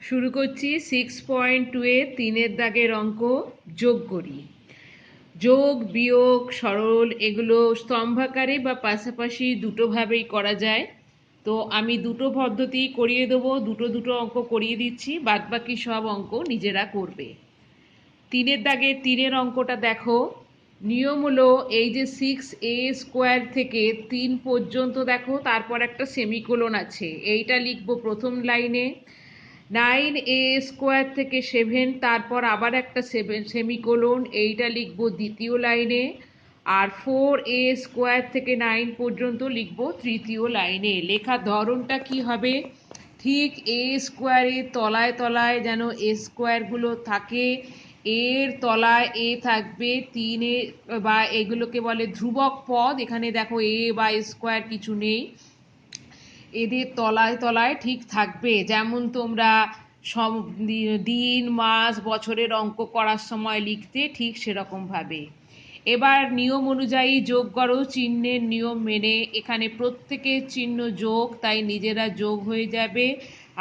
শুরু করছি 6.2 এর 3-এর দাগের অঙ্ক। যোগ করি। যোগ বিয়োগ সরল এগুলো স্তম্ভাকারে বা পাশাপাশি দুটোভাবেই করা যায়। তো আমি দুটো পদ্ধতি করিয়ে দেবো, দুটো দুটো অঙ্ক করিয়ে দিচ্ছি, বাদবাকি সব অঙ্ক নিজেরা করবে। 3-এর দাগের 3-এর অঙ্কটা দেখো। নিয়ম হলো এই যে 6a² থেকে 3 পর্যন্ত দেখো, তারপর একটা সেমিকোলন আছে, এইটা লিখবো প্রথম লাইনে। 9a² থেকে 7, তারপর আবার একটা সেমিকোলন, এইটা লিখবো দ্বিতীয় লাইনে। আর 4a² থেকে 9 পর্যন্ত লিখবো তৃতীয় লাইনে। লেখার ধরনটা কি হবে, ঠিক a² তলায় তলায় যেন a² থাকে, এর তলায় এ থাকবে 3 বা এগুলোকে বলে ধ্রুবক পদ। এখানে দেখো এ বা স্কোয়ার কিছু নেই, এদের তলায় তলায় ঠিক থাকবে, যেমন তোমরা সব দিন মাস বছরের অঙ্ক করার সময় লিখতে, ঠিক সেরকম ভাবে। এবার নিয়ম অনুযায়ী যোগ করো, চিহ্নের নিয়ম মেনে। এখানে প্রত্যেকের চিহ্ন যোগ, তাই নিজেরা যোগ হয়ে যাবে,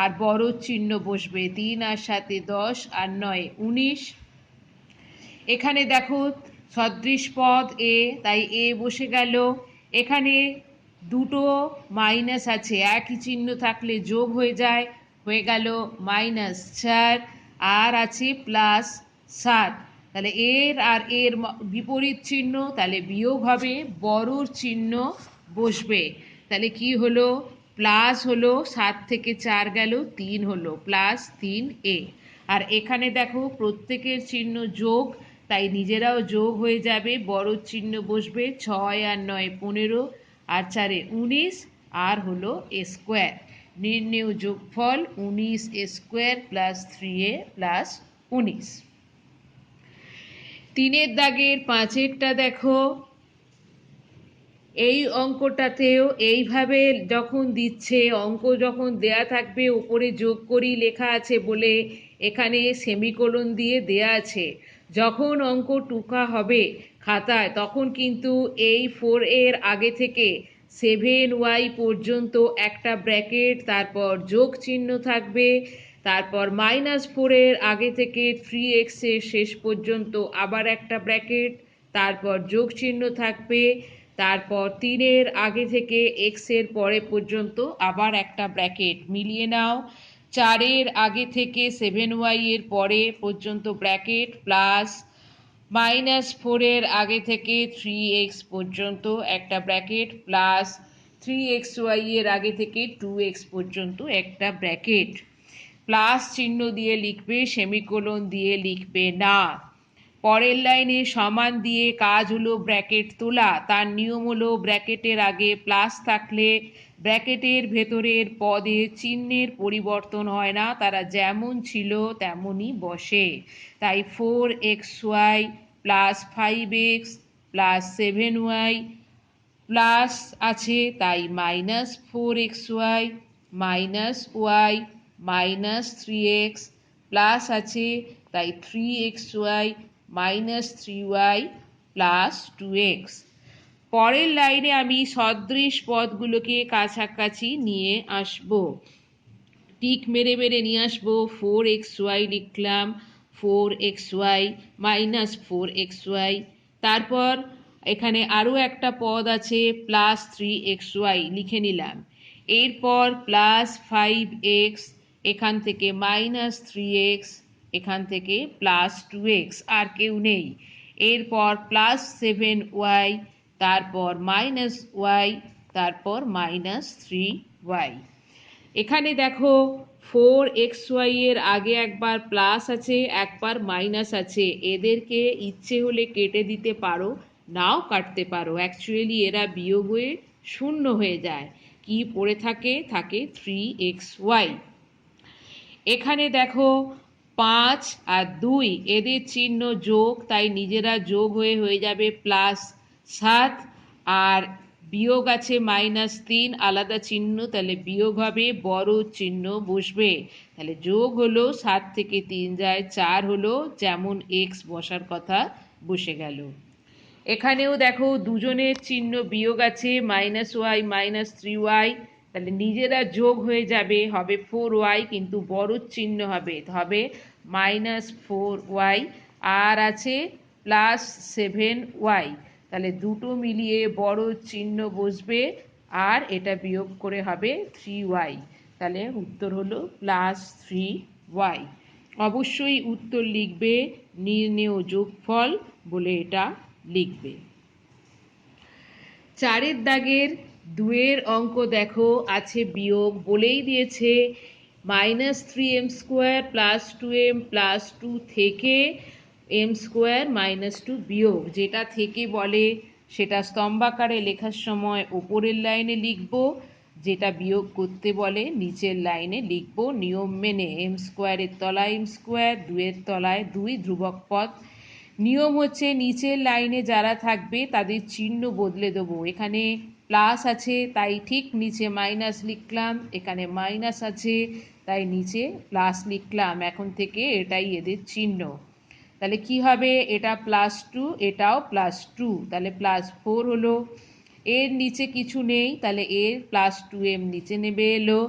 আর বড় চিহ্ন বসবে। 3 আর 7 10 আর 9 19। এখানে দেখো সদৃশ পদ এ, তাই এ বসে গেল। এখানে দুটো মাইনাস আছে, একই চিহ্ন থাকলে যোগ হয়ে যায়, হয়ে গেল -4। আর আছে +7, তাহলে এর আর এর বিপরীত চিহ্ন, তাহলে বিয়োগ হবে, বড়র চিহ্ন বসবে। তাহলে কি হলো, প্লাস হলো, 7 থেকে 4 গেল, 3 হলো, +3a। আর এখানে দেখো প্রত্যেকের চিহ্ন যোগ, তাই নিজেরাও যোগ হয়ে যাবে, বড় চিহ্ন বসবে। 6 আর 9 15, আর 4 19, আর হলো a²। নির্ণেয় যোগফল 19a² + 3a + 19। 3-এর দাগের 5-এরটা দেখো। এই অঙ্কটাতেও এইভাবে যখন দিচ্ছে, অঙ্ক যখন দেয়া থাকবে উপরে যোগ করি লেখা আছে বলে এখানে সেমিকোলন দিয়ে দেয়া আছে। যখন অঙ্ক টুকা হবে খাতায়, তখন কিন্তু এই 4 এর আগে থেকে 7y পর্যন্ত একটা ব্র্যাকেট, তারপর যোগ চিহ্ন থাকবে, তারপর -4 এর আগে থেকে 3x এর শেষ পর্যন্ত আবার একটা ব্র্যাকেট, তারপর যোগ চিহ্ন থাকবে, তারপর 3 এর আগে থেকে x এর পরে পর্যন্ত আবার একটা ব্র্যাকেট। মিলিয়ে নাও, 4 এর আগে থেকে 7y এর পরে পর্যন্ত ব্র্যাকেট, প্লাস -4 এর আগে থেকে 3x পর্যন্ত একটা ব্র্যাকেট, প্লাস 3xy এর আগে থেকে 2x পর্যন্ত একটা ব্র্যাকেট। প্লাস চিহ্ন দিয়ে লিখবে, সেমিকোলন দিয়ে লিখবে না। পরের লাইনে সমান দিয়ে কাজ হলো ব্র্যাকেট তোলা। তার নিয়ম হলো ব্র্যাকেটের আগে প্লাস থাকলে ব্র্যাকেটের ভেতরের পদে চিহ্নের পরিবর্তন হয় না, তারা যেমন ছিল তেমনই বসে। তাই 4xy + 5x + 7y প্লাস আছে, তাই -4xy -y -3x, প্লাস আছে, তাই 3xy -3y + 2x। পরের লাইনে আমি সদৃশ পদগুলোকে কাছাকাছি নিয়ে আসব, টিক মেরে মেরে নিয়ে আসবো। 4xy লিখলাম, 4xy -4xy, তারপর এখানে আরও একটা পদ আছে +3xy লিখে নিলাম। এরপর +5x, এখান থেকে -3x, এখান থেকে +2x, আর কেউ নেই। এরপর +7y, তারপর -y, তারপর -3y। এখানে দেখো 4xy এর আগে একবার প্লাস আছে, একবার মাইনাস আছে, এদেরকে ইচ্ছে হলে কেটে দিতে পারো, নাও কাটতে পারো। অ্যাকচুয়ালি এরা বিয়োগ হয়ে শূন্য হয়ে যায়, কি পড়ে থাকে, 3xy। এখানে দেখো 5 আর 2 এদের চিহ্ন যোগ, তাই নিজেরা যোগ হয়ে হয়ে যাবে +7, আর বিয়োগ আছে -3, আলাদা চিহ্ন, তাহলে বিয়োগ হবে, বড় চিহ্ন বসবে। তাহলে যোগ হলো 7 থেকে 3 যায় 4, হলো যেমন x বসার কথা বসে গেল। এখানেও দেখো দুজনের চিহ্ন বিয়োগ আছে, -y -3y, তাহলে নিজেরা যোগ হয়ে যাবে, হবে 4y, কিন্তু বড় চিহ্ন হবে, হবে -4y, আর আছে +7y। তাহলে দুটো মিলিয়ে বড় চিহ্ন বসবে আর এটা বিয়োগ করে হবে 3y। তাহলে উত্তর হলো +3y। অবশ্যই উত্তর লিখবে নির্ণেয় যোগফল বলে এটা লিখবে। 4 দাগের 2 অঙ্ক দেখো, আছে বিয়োগ, বলেই দিয়েছে -3m² + 2m + 2 থেকে m² - 2 বিয়োগ। যেটা থেকে বলে সেটা স্তম্ভাকারে লেখার সময় ওপরের লাইনে লিখব, যেটা বিয়োগ করতে বলে নিচের লাইনে লিখব নিয়ম মেনে। m² এর তলায় m², 2 এর তলায় 2 ধ্রুবক পদ। নিয়ম হচ্ছে নিচের লাইনে যারা থাকবে তাদের চিহ্ন বদলে দেবো। এখানে প্লাস আছে তাই ঠিক নিচে মাইনাস লিখলাম, এখানে মাইনাস আছে তাই নিচে প্লাস লিখলাম। এখন থেকে এটাই এদের চিহ্ন। তাহলে কি হবে, এটা +2, এটাও +2, তাহলে +4 হলো। এর নিচে কিছু নেই, তাহলে এর +2m নিচে নেবে এলো।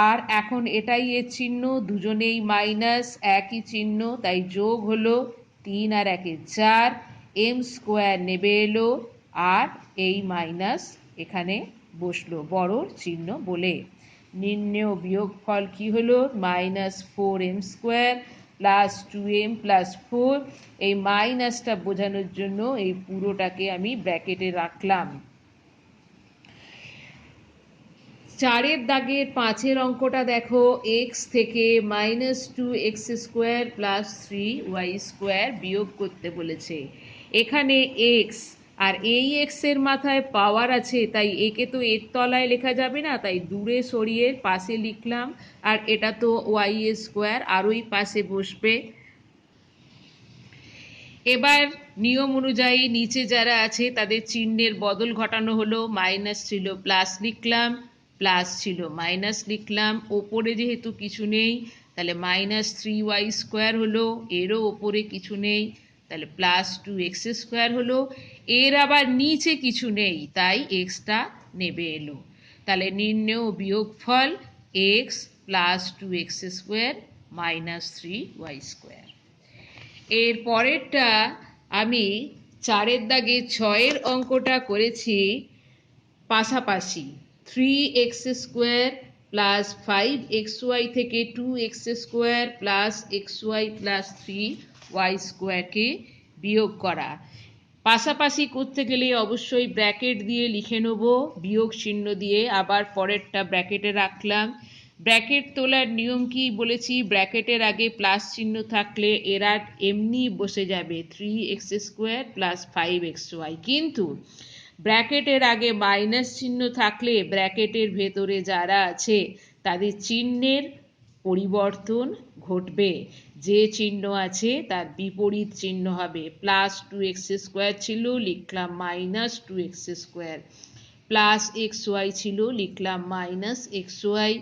আর এখন এটাই এর চিহ্ন, দুজনেই মাইনাস, একই চিহ্ন, তাই যোগ হলো 3 আর 1 4, m² নেবে এলো, আর এই মাইনাস এখানে বসলো বড় চিহ্ন বলে। নির্ণেয় বিয়োগফল কি হলো, -4m² + 2m + 4। এই মাইনাসটা বোঝানোর জন্য এই পুরোটাকে আমি ব্র্যাকেটে রাখলাম। 4 দাগের 5 অঙ্কটা দেখো, x থেকে -2x² + 3y² বিয়োগ করতে বলেছে। এখানে x আর এই x এর মাথায় পাওয়ার আছে, তাই একে তো এর তলায় লেখা যাবে না, তাই দূরে সরিয়ে পাশে লিখলাম। আর এটা তো y² আরোই পাশে বসবে। এবার নিয়ম অনুযায়ী নিচে যারা আছে তাদের চিহ্নের বদল ঘটানো হলো। মাইনাস ছিল প্লাস লিখলাম, প্লাস ছিল মাইনাস লিখলাম। ওপরে যেহেতু কিছু নেই তাহলে -3y² হলো, এরও ওপরে কিছু নেই তাহলে +2x² হলো। এর আবার নিচে কিছু নেই তাই এক্সটা নেবে এলো। তাহলে নির্ণেয় বিয়োগফল x + 2x² - 3y²। এর পরেরটা আমি 4 দাগে 6 অঙ্কটা করেছি পাশাপাশি। 3x² + 5xy থেকে 2x² + xy + 3y² কে বিয়োগ করা। পাশাপাশি করতে গেলে অবশ্যই ব্র্যাকেট দিয়ে লিখে নেব, বিয়োগ চিহ্ন দিয়ে আবার পরেরটা ব্র্যাকেটে রাখলাম। ব্র্যাকেট তোলার নিয়ম কি বলেছি, ব্র্যাকেটের আগে প্লাস চিহ্ন থাকলে এরা এমনি বসে যাবে 3x² + 5xy, কিন্তু ব্র্যাকেটের আগে মাইনাস চিহ্ন থাকলে ব্র্যাকেটের ভেতরে যারা আছে তাদের চিহ্নের পরিবর্তন ঘটবে। যে চিহ্ন আছে তার বিপরীত চিহ্ন হবে। +2x² ছিল, লিখলাম -2x², +xy ছিল, লিখলাম -xy,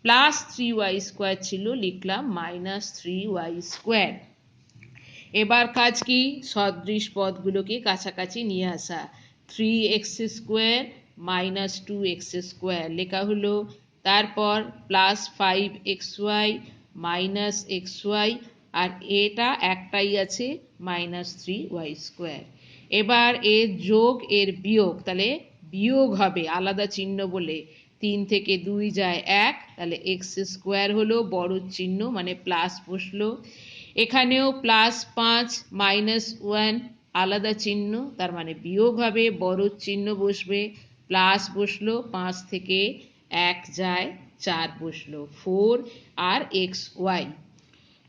+3y² ছিল, লিখলাম -3y²। এবার কাজ কি, সদৃশ পদগুলোকে কাছাকাছি নিয়ে আসা। 3x² - 2x² লেখা হলো, তারপর +5xy - xy, আর এটা একটাই আছে -3y²। এবার এর যোগ এর বিয়োগ, তাহলে বিয়োগ হবে আলাদা চিহ্ন বলে। 3 থেকে 2 যায় 1, তাহলে x² হলো বড় চিহ্ন মানে প্লাস বসলো। এখানেও +5 - 1 আলাদা চিহ্ন, তার মানে বিয়োগ হবে, বড় চিহ্ন বসবে, প্লাস বসলো। 5 থেকে 1 যায় 4 বসলো, 4 আর xy।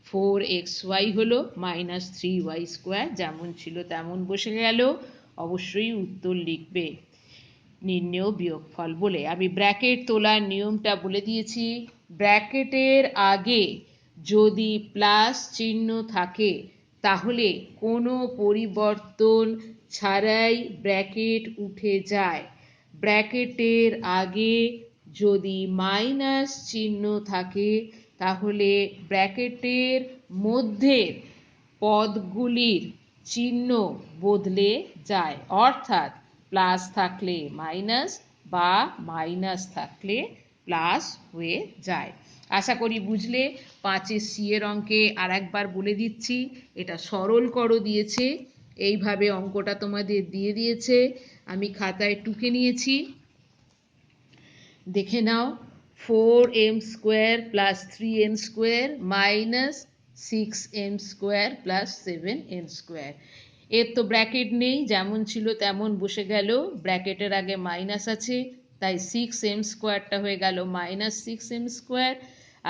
4xy হলো -3y², যেমন ছিল তেমন বসে গেল। অবশ্যই উত্তর লিখবে নির্ণেয় বিয়োগফল বলে। আমি ব্র্যাকেট তোলার নিয়মটা বলে দিয়েছি। ব্র্যাকেটের আগে যদি প্লাস চিহ্ন থাকে তাহলে কোনো পরিবর্তন ছাড়াই ব্র্যাকেট উঠে যায়। ব্র্যাকেটের আগে যদি মাইনাস চিহ্ন থাকে তাহলে ব্র্যাকেটের মধ্যের পদগুলির চিহ্ন বদলে যায়। অর্থাৎ প্লাস থাকলে মাইনাস, বা মাইনাস থাকলে প্লাস হয়ে যায়। আশা করি বুঝলে। 5-এর সি এর অঙ্কে আর একবার বলে দিচ্ছি, এটা সরল করো দিয়েছে, এইভাবে অঙ্কটা তোমাদের দিয়ে দিয়েছে, আমি খাতায় টুকে নিয়েছি, দেখে নাও। 4m square plus 3n square minus 6m square plus 7n square. এর তো ব্র্যাকেট নেই, যেমন ছিল তেমন বসে গেল, ব্র্যাকেটের আগে মাইনাস আছে, তাই 6m স্কোয়ারটা হয়ে গেল মাইনাস 6m স্কোয়ার,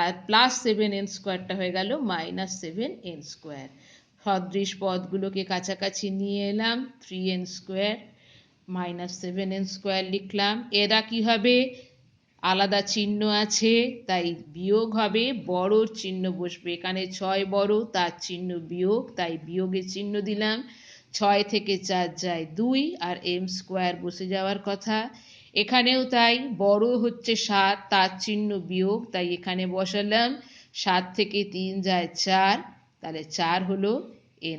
আর প্লাস 7n স্কোয়ারটা হয়ে গেল মাইনাস 7n স্কোয়ার। সদৃশ পদগুলোকে কাছাকাছি নিয়ে এলাম, 3n square minus 7n square লিখলাম। এরা কি হবে, আলাদা চিহ্ন আছে তাই বিয়োগ হবে, বড় চিহ্ন বসবে, এখানে 6 বড়, তার চিহ্ন বিয়োগ, তাই বিয়োগের চিহ্ন দিলাম। 6 থেকে 4 যায় 2, আর m স্কোয়ার বসে যাওয়ার কথা। এখানেও তাই, বড় হচ্ছে 7, তার চিহ্ন বিয়োগ, তাই এখানে বসালাম। 7 থেকে 3 যায় 4, তাহলে 4 হলো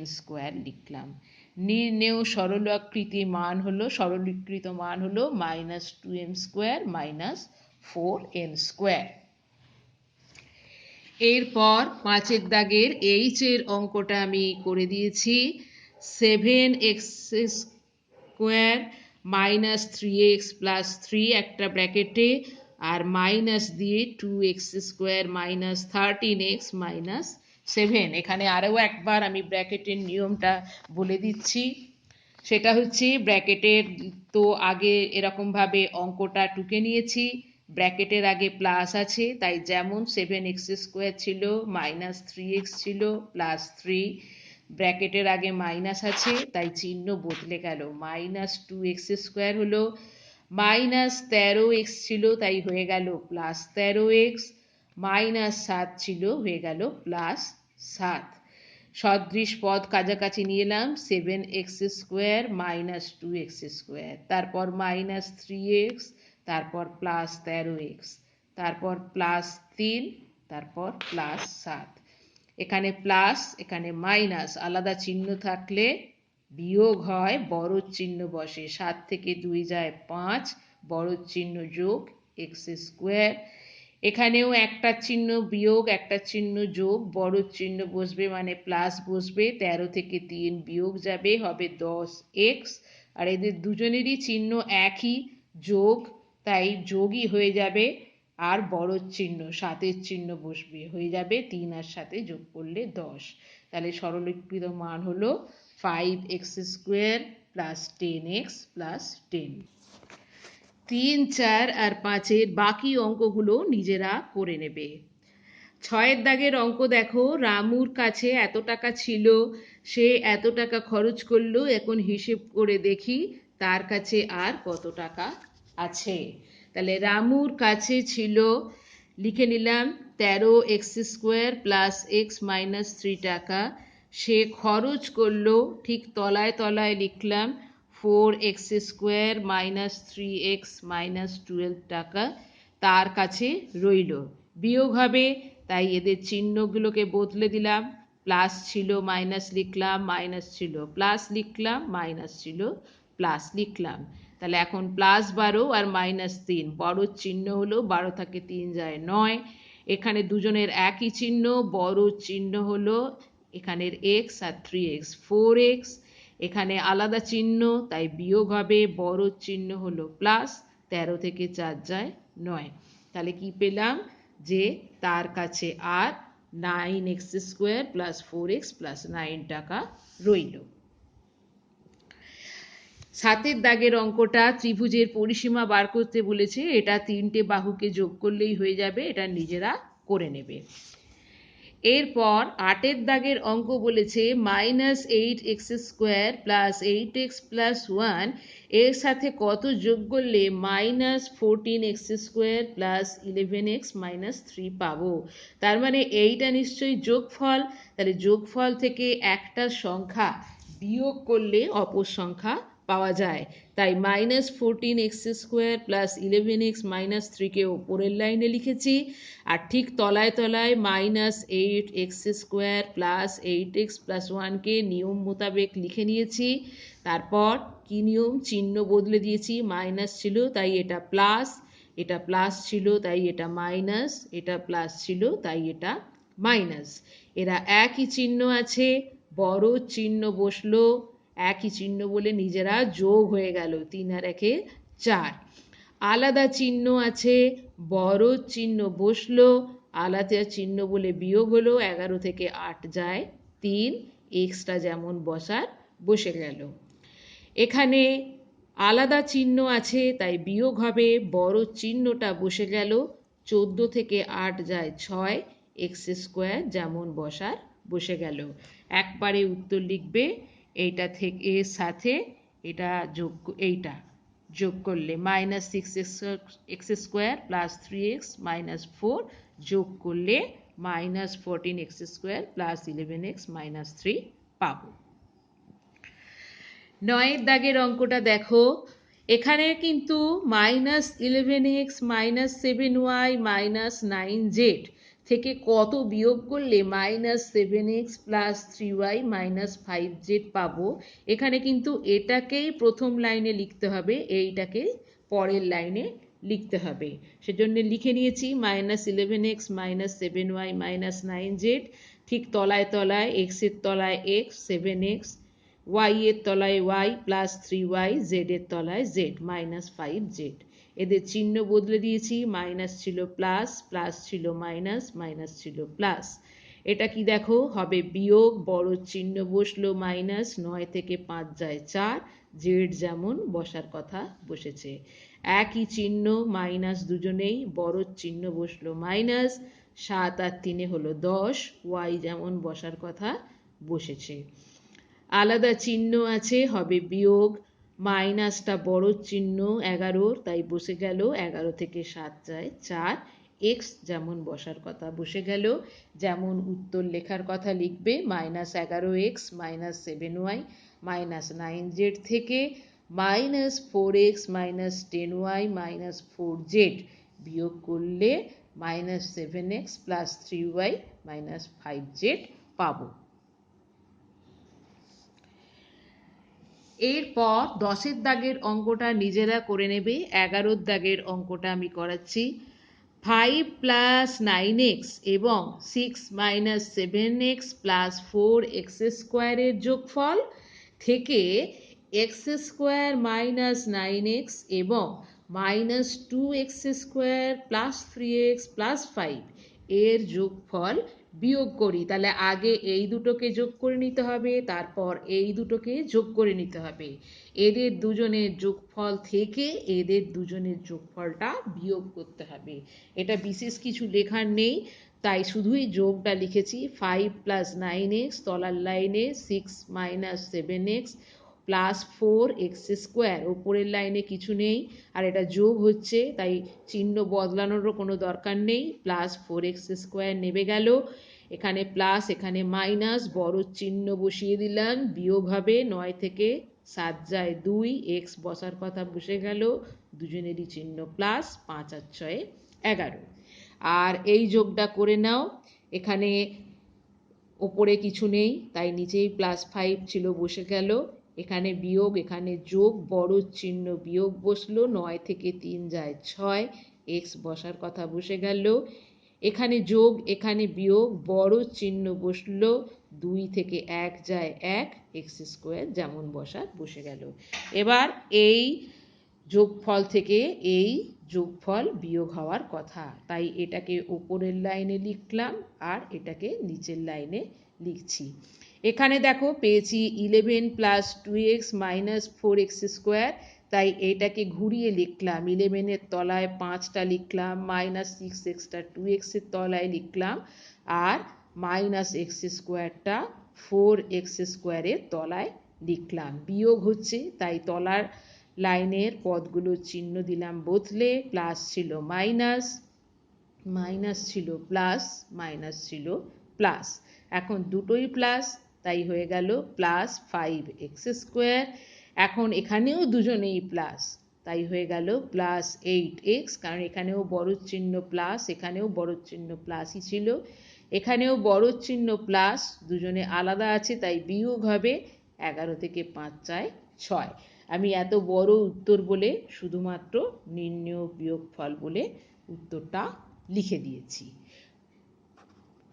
n স্কোয়ার লিখলাম। নির্ণেয় সরলীকৃত মান হলো minus 2m square minus 4n square. এরপর 5-এর দাগের h এর অঙ্কটা আমি করে দিয়েছি। 7x square minus 3x plus 3 একটা ব্র্যাকেটে, আর মাইনাস দিয়ে 2x square minus 13x minus 7। এখানে আরও একবার আমি ব্র্যাকেটের নিয়মটা বলে দিচ্ছি, সেটা হচ্ছে ব্র্যাকেটের তো আগে এরকমভাবে অঙ্কটা টুকে নিয়েছি, ব্র্যাকেটের আগে প্লাস আছে, তাই যেমন 7x স্কোয়ার ছিল মাইনাস 3x ছিল প্লাস 3, ব্র্যাকেটের আগে মাইনাস আছে তাই চিহ্ন বদলে গেল, মাইনাস 2x স্কোয়ার হলো মাইনাস 13x ছিল তাই হয়ে গেল প্লাস 13x, মাইনাস 7 ছিল হয়ে গেল প্লাস 7। সদৃশ পদ কাছাকাছি নিয়ে এলাম, 7x square minus 2x square, তারপর মাইনাস 3x, তারপর প্লাস 13x, তারপর প্লাস 3, তারপর প্লাস 7। এখানে প্লাস এখানে মাইনাস, আলাদা চিহ্ন থাকলে বিয়োগ হয়, বড় চিহ্ন বসে, 7 থেকে 2 যায় 5, বড় চিহ্ন যোগ x স্কোয়ার। এখানেও একটা চিহ্ন বিয়োগ একটা চিহ্ন যোগ, বড় চিহ্ন বসবে মানে প্লাস বসবে, 13 থেকে 3 বিয়োগ যাবে হবে 10x, আর এদের দুজনেরই চিহ্ন একই, যোগ, তাই যোগই হয়ে যাবে, আর বড় চিহ্ন 7-এর চিহ্ন বসবে, হয়ে যাবে 3 আর 7 যোগ করলে 10। তাহলে সরলীকৃত মান হলো 5x square plus 10x plus 10। 3, 4 আর 5-এর বাকি অঙ্কগুলো নিজেরা করে নেবে। 6-এর দাগের অঙ্ক দেখো, রামুর কাছে এত টাকা ছিল, সে এত টাকা খরচ করলো, এখন হিসেব করে দেখি তার কাছে আর কত টাকা আছে। তাহলে রামুর কাছে ছিল, লিখে নিলাম 13x square plus x minus 3 টাকা, সে খরচ করলো, ঠিক তলায় তলায় লিখলাম 4x square minus 3x minus 12 টাকা তার কাছে রইল। বিয়োগ হবে, তাই এদের চিহ্নগুলোকে বদলে দিলাম, প্লাস ছিল মাইনাস লিখলাম, মাইনাস ছিল প্লাস লিখলাম, মাইনাস ছিল প্লাস লিখলাম। তাহলে এখন প্লাস 12 আর মাইনাস 3, বড় চিহ্ন হলো 12 থেকে 3 যায় 9, এখানে দুজনের একই চিহ্ন, বড় চিহ্ন হলো এখানের x আর 3x 4x, এখানে আলাদা চিহ্ন তাই বিয়োগ হবে, বড় চিহ্ন হলো প্লাস, 13 থেকে 4 যায় 9। তাহলে কি পেলাম, যে তার কাছে আর 9x square plus 4x plus 9 টাকা রইল। 7-এর দাগের অঙ্কটা ত্রিভুজের পরিসীমা বার করতে বলেছে, এটা 3টে বাহুকে যোগ করলেই হয়ে যাবে, এটা নিজেরা করে নেবে। এরপর 8-এর দাগের অঙ্ক বলেছে minus 8x square plus 8x plus 1 এর সাথে কত যোগ করলে minus 14x square plus 11x minus 3 পাবো। তার মানে এইটা নিশ্চয়ই যোগফল, তাহলে যোগফল থেকে একটা সংখ্যা বিয়োগ করলে অপর সংখ্যা পাওয়া যায়। তাই -14x² প্লাস 11x-3কে ওপরের লাইনে লিখেছি, আর ঠিক তলায় তলায় -8x² প্লাস 8x+1কে নিয়ম মোতাবেক লিখে নিয়েছি। তারপর কি নিয়ম, চিহ্ন বদলে দিয়েছি, মাইনাস ছিল তাই এটা প্লাস, এটা প্লাস ছিল তাই এটা মাইনাস, এটা প্লাস ছিল তাই এটা মাইনাস। এরা একই চিহ্ন আছে, বড় চিহ্ন বসলো, একই চিহ্ন বলে নিজেরা যোগ হয়ে গেল, 3 আর 1 4। আলাদা চিহ্ন আছে, বড় চিহ্ন বসলো, আলাদা চিহ্ন বলে বিয়োগ হলো, 11 থেকে 8 যায় 3, এক্সটা যেমন বসার বসে গেল। এখানে আলাদা চিহ্ন আছে তাই বিয়োগ হবে, বড় চিহ্নটা বসে গেল, 14 থেকে 8 যায় 6, x² যেমন বসার বসে গেল। একবারে উত্তর লিখবে, এইটা থেকে এর সাথে এটা এইটা যোগ করলে -6x² প্লাস 3x -4 যোগ করলে -14x² প্লাস 11x-3 পাবো। 9 দাগের অঙ্কটা দেখো, এখানে কিন্তু -11x -7y -9z থেকে কত বিয়োগ করলে -7x প্লাস 3y -5z পাবো। এখানে কিন্তু এটাকেই প্রথম লাইনে লিখতে হবে, এইটাকে পরের লাইনে লিখতে হবে। সেজন্য লিখে নিয়েছি -11x -7y -9z, ঠিক তলায় তলায় x এর তলায় x, 7x, y এর তলায় y প্লাস 3y, z এর তলায় z -5z। এদের চিহ্ন বদলে দিয়েছি, মাইনাস ছিল প্লাস, প্লাস ছিল মাইনাস, মাইনাস ছিল প্লাস। এটা কি দেখো হবে বিয়োগ, বড় চিহ্ন বসলো মাইনাস, 9 থেকে 5 যায় 4, z যেমন বসার কথা বসেছে। একই চিহ্ন মাইনাস দুজনেই, বড় চিহ্ন বসলো মাইনাস, 7 আর 3 হলো 10, y যেমন বসার কথা বসেছে। আলাদা চিহ্ন আছে, হবে বিয়োগ, মাইনাসটা বড় চিহ্ন 11 তাই বসে গেল, 11 থেকে 7 যায় 4, x যেমন বসার কথা বসে গেল। যেমন উত্তর লেখার কথা লিখবে, -11x -7y -9z থেকে -4x -10y -4z বিয়োগ করলে -7x প্লাস 3y -5z পাবো। এরপর 10 দাগের অঙ্কটা নিজেরা করে নেবে, 11 দাগের অঙ্কটা আমি করাচ্ছি। 5 প্লাস 9x এবং 6 7x প্লাস 4x² এর যোগফল থেকে x² -9x এবং -2x² প্লাস 3x প্লাস 5 এর যোগফল বিয়োগ করি। তাহলে আগে এই দুটোকে যোগ করে নিতে হবে, তারপর এই দুটোকে যোগ করে নিতে হবে। এদের দুজনের যোগফল থেকে এদের দুজনের যোগফলটা বিয়োগ করতে হবে। এটা বিশেষ কিছু লেখার নেই, তাই শুধুই যোগটা লিখেছি। 5 প্লাস 9x তলার লাইনে 6 7x প্লাস 4x², ওপরের লাইনে কিছু নেই, আর এটা যোগ হচ্ছে তাই চিহ্ন বদলানোরও কোনো দরকার নেই, প্লাস 4x² নেমে গেল, এখানে প্লাস এখানে মাইনাস, বড় চিহ্ন বসিয়ে দিলাম, বিয়োগ হবে, 9 থেকে 7 যায় 2, x বসার কথা বসে গেল, দুজনেরই চিহ্ন প্লাস, 5 আর 6 11। আর এই যোগটা করে নাও, এখানে ওপরে কিছু নেই তাই নিচেই +5 ছিল বসে গেল, এখানে বিয়োগ এখানে যোগ, বড় চিহ্ন বিয়োগ বসলো, 9 থেকে 3 যায় 6, x বসার কথা বসে গেল, এখানে যোগ এখানে বিয়োগ, বড় চিহ্ন বসলো, 2 থেকে 1 যায় 1, x² যেমন বসার বসে গেল। এবার এই যোগফল থেকে এই যোগফল বিয়োগ হওয়ার কথা, তাই এটাকে উপরের লাইনে লিখলাম আর এটাকে নিচের লাইনে লিখছি। এখানে দেখো পেয়েছি 11 প্লাস 2x মাইনাস 4x², তাই এটাকে ঘুরিয়ে লিখলাম, 11 এর তলায় 5টা লিখলাম, -6xটা 2x এর তলায় লিখলাম, আর -x²টা 4x² এর তলায় লিখলাম। বিয়োগ হচ্ছে তাই তলার লাইনের পদগুলো চিহ্ন দিলাম বদলে, প্লাস ছিল মাইনাস, মাইনাস ছিল প্লাস, মাইনাস ছিল প্লাস, এখন দুটোই প্লাস তাই হয়ে গেল +5x²। এখন এখানেও দুজনেই প্লাস, তাই হয়ে গেল +8x, কারণ এখানেও বড় চিহ্ন প্লাস, এখানেও বড় চিহ্ন প্লাসই ছিল, এখানেও বড় চিহ্ন প্লাস, দুজনে আলাদা আছে তাই বিয়োগ হবে। 11 থেকে 5 যায় 6। আমি এত বড় উত্তর বলে শুধুমাত্র নির্ণেয় বিয়োগফল বলে উত্তরটা লিখে দিয়েছি।